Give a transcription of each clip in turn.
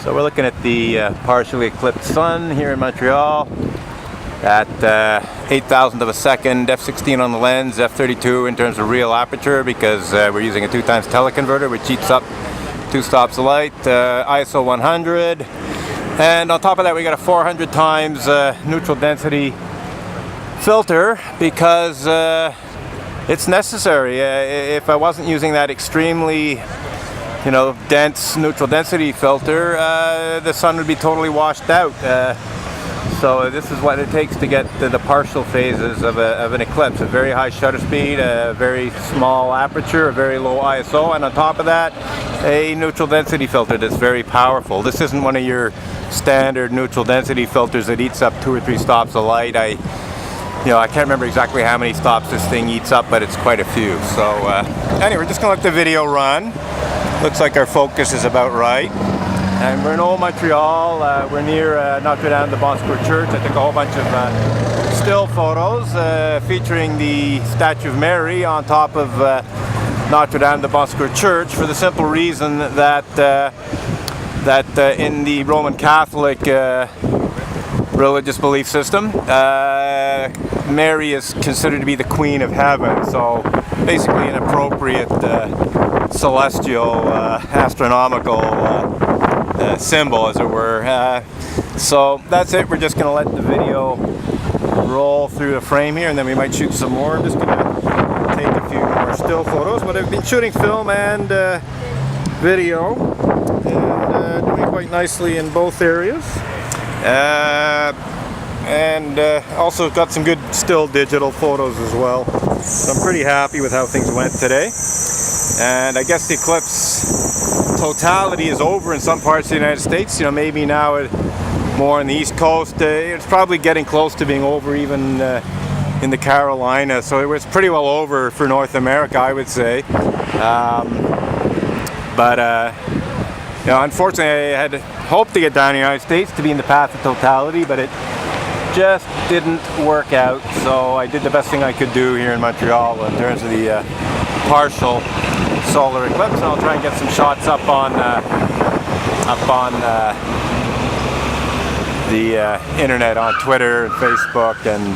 So we're looking at the partially eclipsed sun here in Montreal at 8,000th of a second, f/16 on the lens, f/32 in terms of real aperture because we're using a 2x tele-converter which eats up 2 stops of light, ISO 100, and on top of that we got a 400 times neutral density filter because it's necessary. If I wasn't using that extremely dense neutral density filter, the sun would be totally washed out. So this is what it takes to get the partial phases of an eclipse: a very high shutter speed, a very small aperture, a very low ISO, and on top of that, a neutral density filter that's very powerful. This isn't one of your standard neutral density filters that eats up 2 or 3 stops of light. I can't remember exactly how many stops this thing eats up, but it's quite a few. So anyway, we're just gonna let the video run. Looks like our focus is about right. And we're in old Montreal. We're near Notre-Dame de Church. I took a whole bunch of still photos featuring the statue of Mary on top of Notre-Dame de Church for the simple reason that in the Roman Catholic religious belief system, Mary is considered to be the Queen of Heaven. So basically an appropriate celestial, astronomical symbol, as it were. So that's it. We're just going to let the video roll through the frame here, and then we might shoot some more. I'm just going to take a few more still photos, but I've been shooting film and video, and doing quite nicely in both areas. And also got some good still digital photos as well. So I'm pretty happy with how things went today. And I guess the eclipse totality is over in some parts of the United States. Maybe now more on the East Coast. It's probably getting close to being over even in the Carolinas. So it was pretty well over for North America, I would say. Unfortunately, I had hoped to get down in the United States to be in the path of totality, but it just didn't work out. So I did the best thing I could do here in Montreal in terms of the partial solar eclipse, and I'll try and get some shots up on the internet, on Twitter and Facebook, and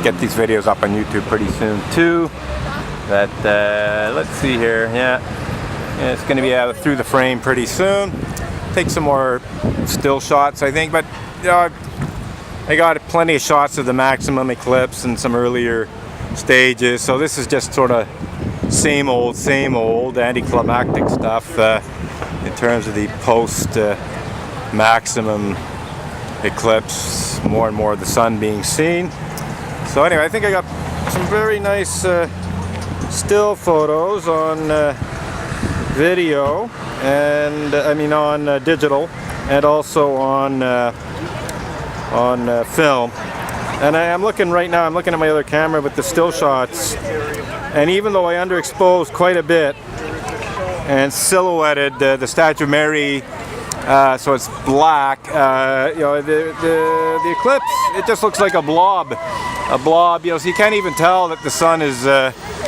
get these videos up on YouTube pretty soon too. But let's see here. Yeah, it's going to be out through the frame pretty soon. Take some more still shots, I think, but I got plenty of shots of the maximum eclipse and some earlier stages, so this is just sort of same old anticlimactic stuff in terms of the post maximum eclipse, more and more of the sun being seen. So anyway, I think I got some very nice still photos on video, and on digital, and also on film. And I'm looking right now, I'm looking at my other camera with the still shots, and even though I underexposed quite a bit and silhouetted the Statue of Mary, so it's black, the eclipse, it just looks like a blob, so you can't even tell that the sun is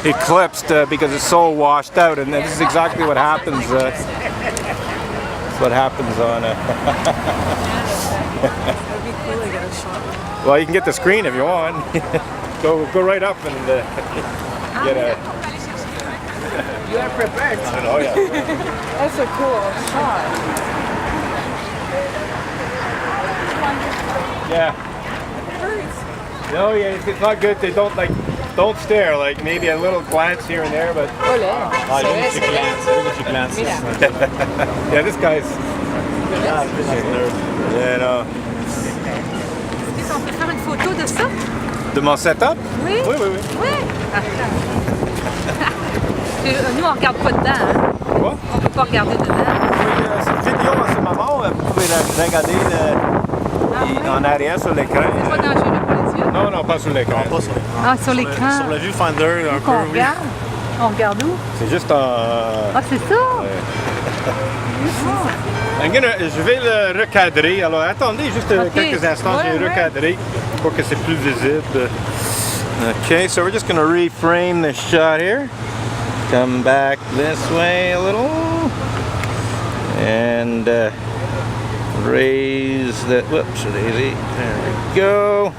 eclipsed because it's so washed out, and this is exactly what happens. What happens on Well, you can get the screen if you want. go right up and get a... You are prepared. Oh yeah. That's a cool shot. Yeah. No, yeah, it's not good. They don't stare. Like maybe a little glance here and there, but... Yeah, this guy's... Yeah, no. Est-ce qu'on peut faire une photo de ça? De mon setup? Oui. Oui. Nous, on regarde pas dedans, hein? Quoi? On peut pas regarder dedans. Oui, cette vidéo en ce moment, vous pouvez la regarder en arrière sur l'écran. C'est pas dangereux pour les yeux? Non, pas sur l'écran. Pas sur l'écran. Ah, sur l'écran. Sur le viewfinder, un peu, On regarde? On regarde où? C'est juste en... Ah, c'est ça? Je vais le recadrer. Alors attendez juste quelques instants, je vais le recadrer pour que c'est plus visible. Okay, so we're just going to reframe this shot here. Come back this way a little. And raise the, whoops, daisy. There we go.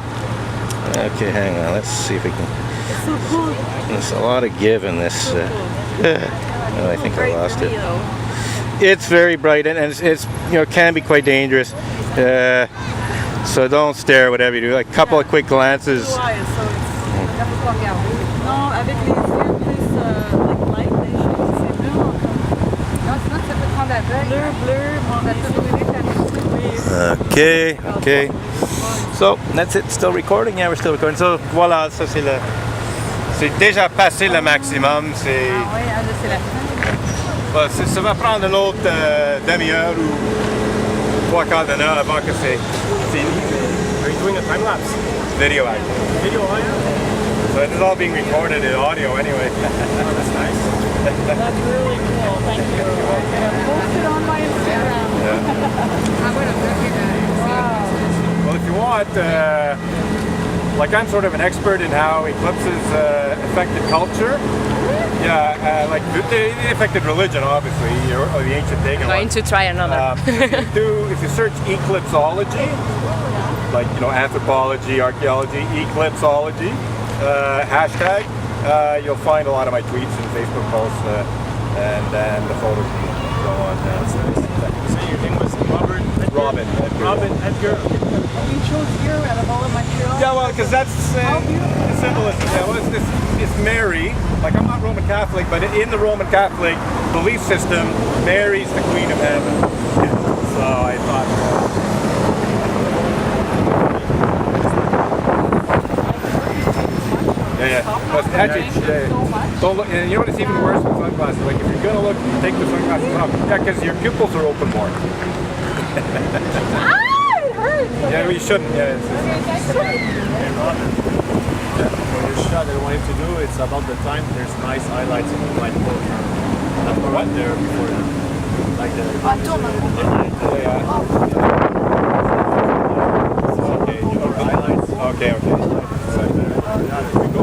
Okay, hang on. Let's see if we can. It's so cool. There's a lot of give in this. Oh, I think I lost it. It's very bright and it's can be quite dangerous. So don't stare whatever you do. Like a couple of quick glances. Non, avec les yeux plus like light, les choses, c'est bleu. Non, sinon ça peut te rendre aveugle. Bleu, on a tout brûlé ta vie. Okay, okay. So that's it. Still recording? Yeah, we're still recording. So voilà, ça c'est le. C'est déjà passé le maximum. C'est. Ah oui, c'est la fin. Ça va prendre une autre demi-heure ou trois quarts d'heure avant que c'est fini. Are you doing a time lapse? Video actually. Video audio? So it is all being recorded in audio anyway. Oh, that's nice. That's really cool. Thank you. I'm gonna post it on my Instagram. Wow. Well, if you want, like I'm sort of an expert in how eclipses affected culture. Yeah, like they affected religion, obviously, or the ancient pagan. I'm going to try another. If you search eclipsology, like anthropology, archaeology, eclipsology, hashtag, you'll find a lot of my tweets and Facebook posts, and the photos go on. That's nice. So your name was Robin. Robin Edgar. We chose you out of all of Montreal. Yeah, well, because that's symbolism. Yeah, well, it's Mary. Like, I'm not Roman Catholic, but in the Roman Catholic belief system, Mary's the Queen of Heaven. So I thought. Yeah. But actually, don't look. And you know what? It's even worse with sunglasses. Like, if you're gonna look, take the sunglasses off. Yeah, because your pupils are open more. It hurts. Yeah, well, you shouldn't. Yeah. For your shot that I wanted to do, it's about the time. There's nice highlights in the whiteboard. Not the one there before that. Like the okay, your highlights. Okay. Yeah, there we go.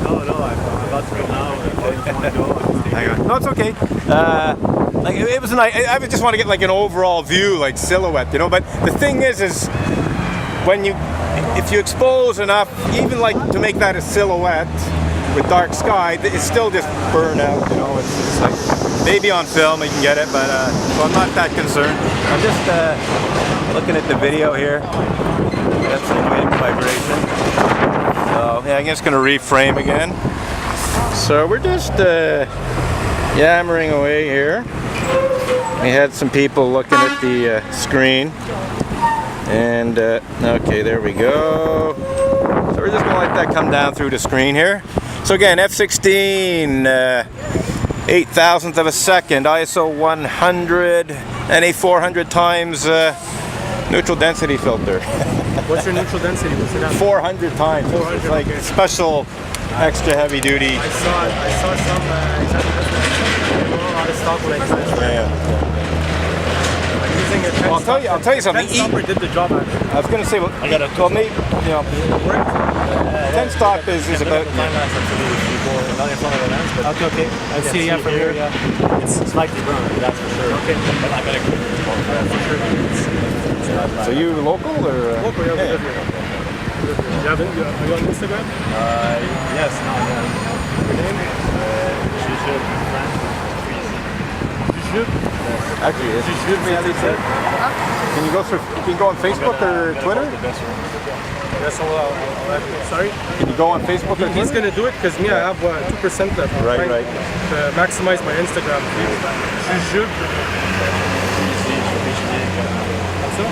No, I'm about to go now. If you want to go, Hang on. No, it's okay. Like it was nice. I just want to get like an overall view, like silhouette, But the thing is if you expose enough, even like to make that a silhouette with dark sky, it's still just burn out, It's like maybe on film you can get it, but so I'm not that concerned. I'm just looking at the video here. That's some wind vibration. So yeah, I'm just gonna reframe again. So we're just yammering away here. We had some people looking at the screen, and okay, there we go. So we're just gonna let that come down through the screen here. So again, f16, 8,000th of a second, ISO 100, and a 400 times neutral density filter. what's your neutral density? What's it at? 400 times. 400, It's like okay. special, extra heavy duty. I saw some out of stock when I using a Well, I'll tell you something. 10 stopper did the job actually. I was going to say, well, maybe, 10 stop is about. Okay. I see, yeah, from here. It's slightly brown, that's for sure. Okay. But I better for sure. So you local or? Local, yeah, we live here. You have it? Are you on Instagram? Yes, now, yeah. Your name? Jujub. Actually, it's Can you go on Facebook or Twitter? Yeah, so sorry? Can you go on Facebook or He's Twitter? gonna do it because me, I have 2% left. Right. To maximize my Instagram feed. Jujub. So?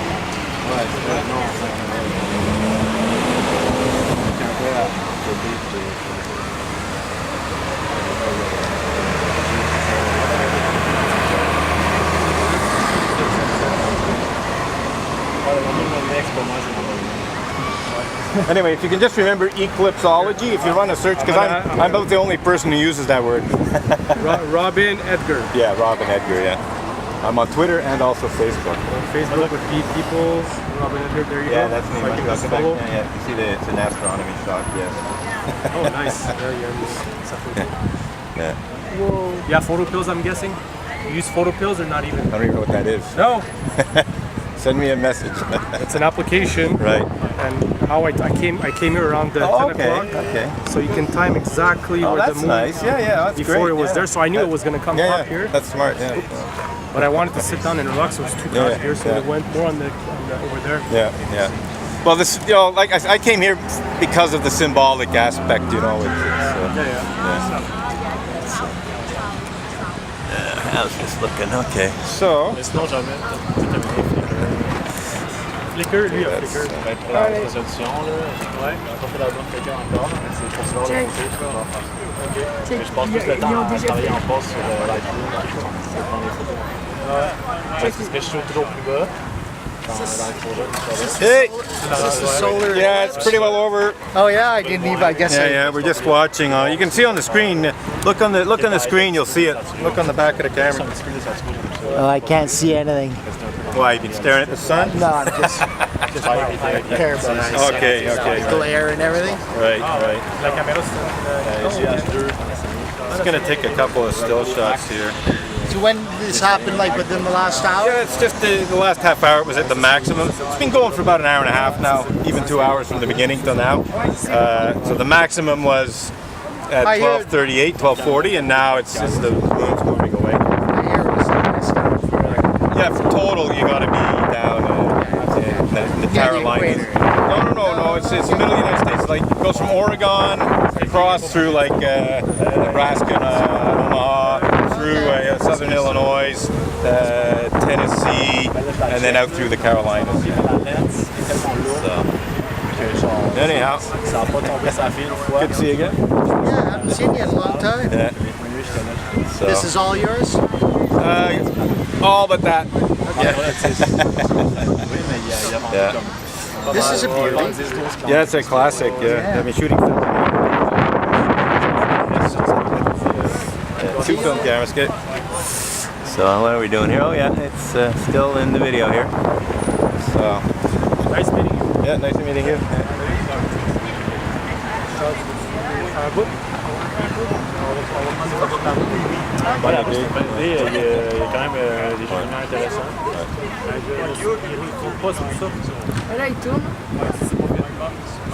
Anyway, if you can just remember eclipsology, if you run a search, because I'm about the only person who uses that word. Robin Edgar. Yeah, Robin Edgar, yeah. I'm on Twitter and also Facebook. Facebook with people. Robin Edgar, there you go. Yeah, that's me. So I give us a follow. Yeah, you see it's an astronomy shot, yes. Oh, nice. Yeah. Whoa. Yeah, photo pills, I'm guessing. You use photo pills or not even? I don't even know what that is. No. Send me a message. It's an application. Right. And how I came here around the 10 o'clock. Okay. So you can time exactly where the That's moon nice. Yeah, that's before great. it was there. So I knew it was going to come up here. That's smart. Yeah. But I wanted to sit down and relax. So it was too crowded here, so we went more on the over there. Yeah. Well, this, like I came here because of the symbolic aspect, How's this looking? Okay. So. Sinon, jamais. Flicker, lui, il a Flicker. Pour la résolution, là. Ouais. On n'a pas fait la bonne Flicker encore, mais c'est pour se voir le côté, je vais faire ça. OK. Mais je passe plus le temps à travailler en poste sur Lightroom, pour prendre les photos. Ouais. Parce que je suis toujours plus bas. Hey! This is solar. Yeah, it's pretty well over. Oh yeah, I didn't even. I guess. Yeah, we're just watching. You can see on the screen. Look on the screen. You'll see it. Look on the back of the camera. Oh, I can't see anything. Why? You've been staring at the sun? No, I'm just care about Okay. glare and everything. Right. It's gonna take a couple of still shots here. So when did this happen? Like within the last hour? Yeah, it's just the last half hour was at the maximum. It's been going for about an hour and a half now, even 2 hours from the beginning till now. So the maximum was at 12:38, 12:40, and now it's just the moon's moving away. I hear it was Yeah, for total you gotta be down in the Carolinas. No. It's the middle of the United States. Like it goes from Oregon across through like Nebraska, Omaha, through southern Illinois, Tennessee, and then out through the Carolinas. So, anyhow, good to see you again. Yeah, I haven't seen you in a long time. Yeah. So, This is all yours? all but that. Yeah. This is a beauty. Yeah, it's a classic. Yeah. I've been shooting film. Two film cameras, good. So what are we doing here? Oh yeah, it's still in the video here. So Nice meeting you. yeah, nice meeting you. Voilà, il y a quand même des changements intéressants. Il ne pas sur ça. Et là, il tourne.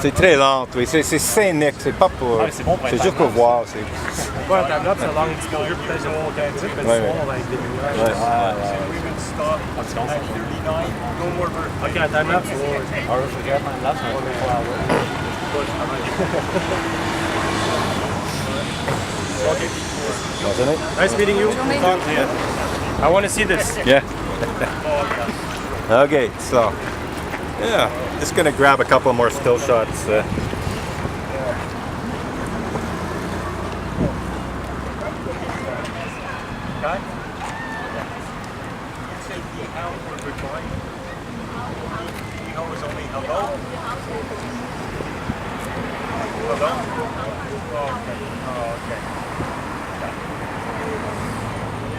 C'est très lent, oui. C'est scénique, c'est pas pour. C'est bon pour c'est juste pour voir. C'est Ouais, un tableau, c'est un long exposure, peut-être zéro authentique, mais sinon, on va avec des lumières. Ok, un time-lapse, je regarde un time-lapse, on va le voir. Nice meeting you. I want to see this. yeah. Okay, so yeah, just gonna grab a couple more still shots.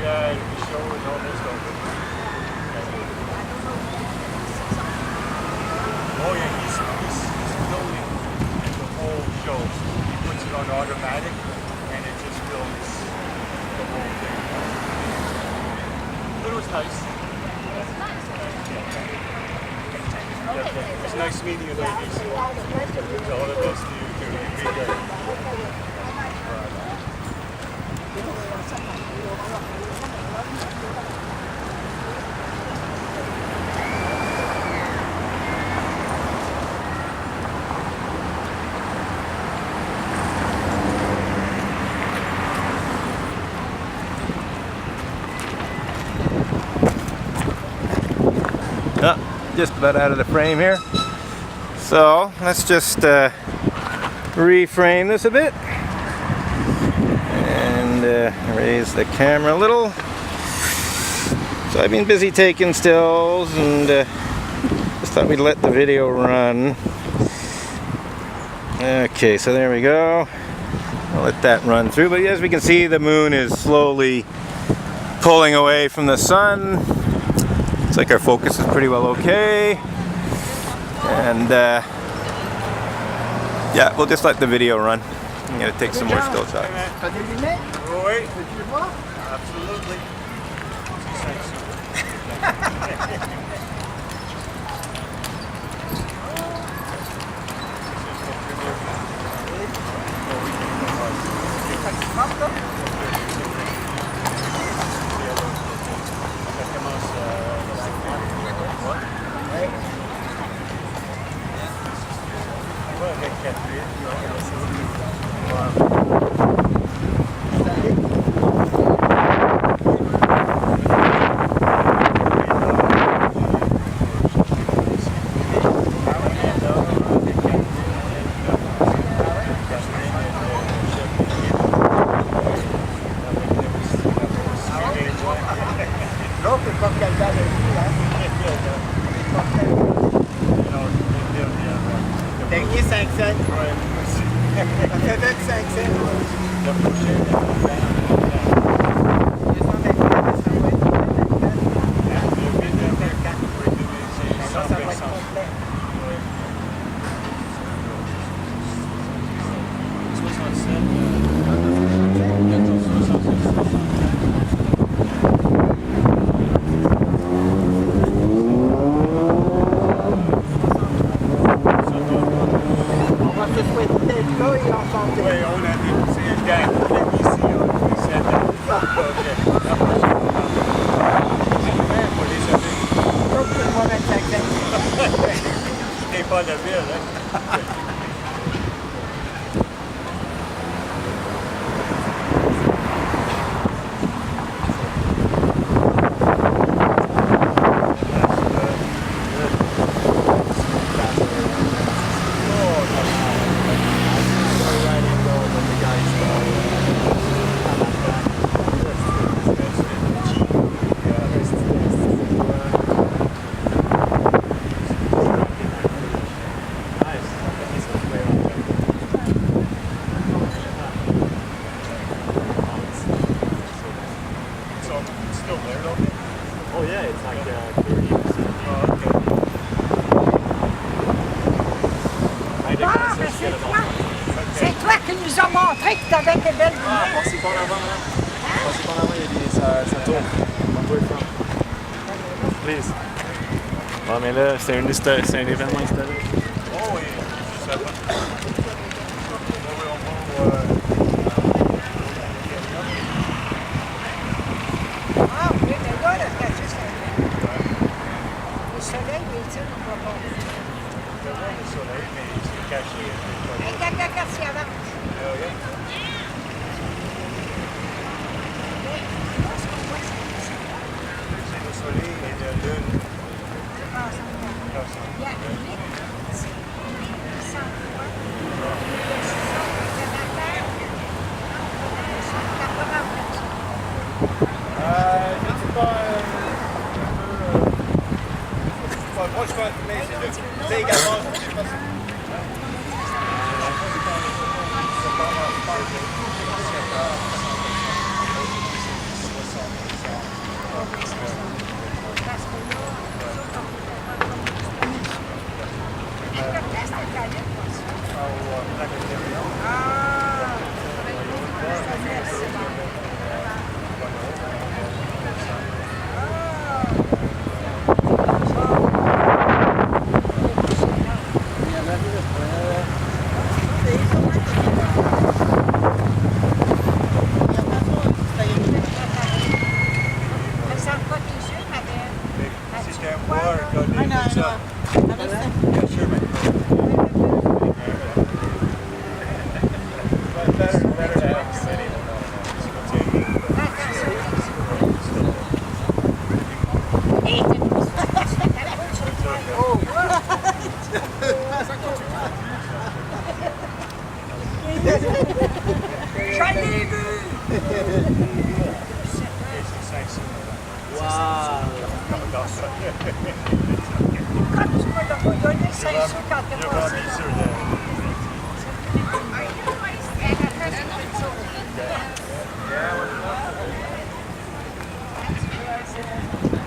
Yeah, the show is almost over. Oh yeah, he's filming the whole show. He puts it on automatic and it just films the whole thing. But it was nice. It's nice meeting you ladies. All the best to you too. Great day. Just about out of the frame here. So let's just reframe this a bit and raise the camera a little. So I've been busy taking stills and just thought we'd let the video run. Okay, so there we go. I'll let that run through, but as we can see, the moon is slowly pulling away from the sun. Looks like our focus is pretty well okay, and yeah, we'll just let the video run. I'm gonna take some more still shots. Oui, absolutely. Dernier 5 cents. Ça fait 25 cents. Pas de ville, hein? Oh yeah, it's like 30%. Oh, okay. C'est toi qui nous as montré que tu avais des belles Ah, lunettes. passez par l'avant, madame. Passez par l'avant, il y a des... ça tourne. On peut le Please. Ah, mais là, c'est un événement historique. Oh oui, ça va. Ah oui, mais là, t'as juste un... Le soleil, mais tu sais, on va pas. Je vois le soleil, mais c'est caché. Regarde si avance. C'est le soleil et la lune. Il y a 8, c'est 800 fois. C'est la Terre. Je ne sais pas. Moi, je pense mais c'est également. Je sais pas si- C'était un bois regardé comme ça. Bien sûr, mais. Better to have many. Je l'ai vu! Wow! Quand tu peux leur donner 5 sous quand tu Je es vais passé. mis sur le. Yeah,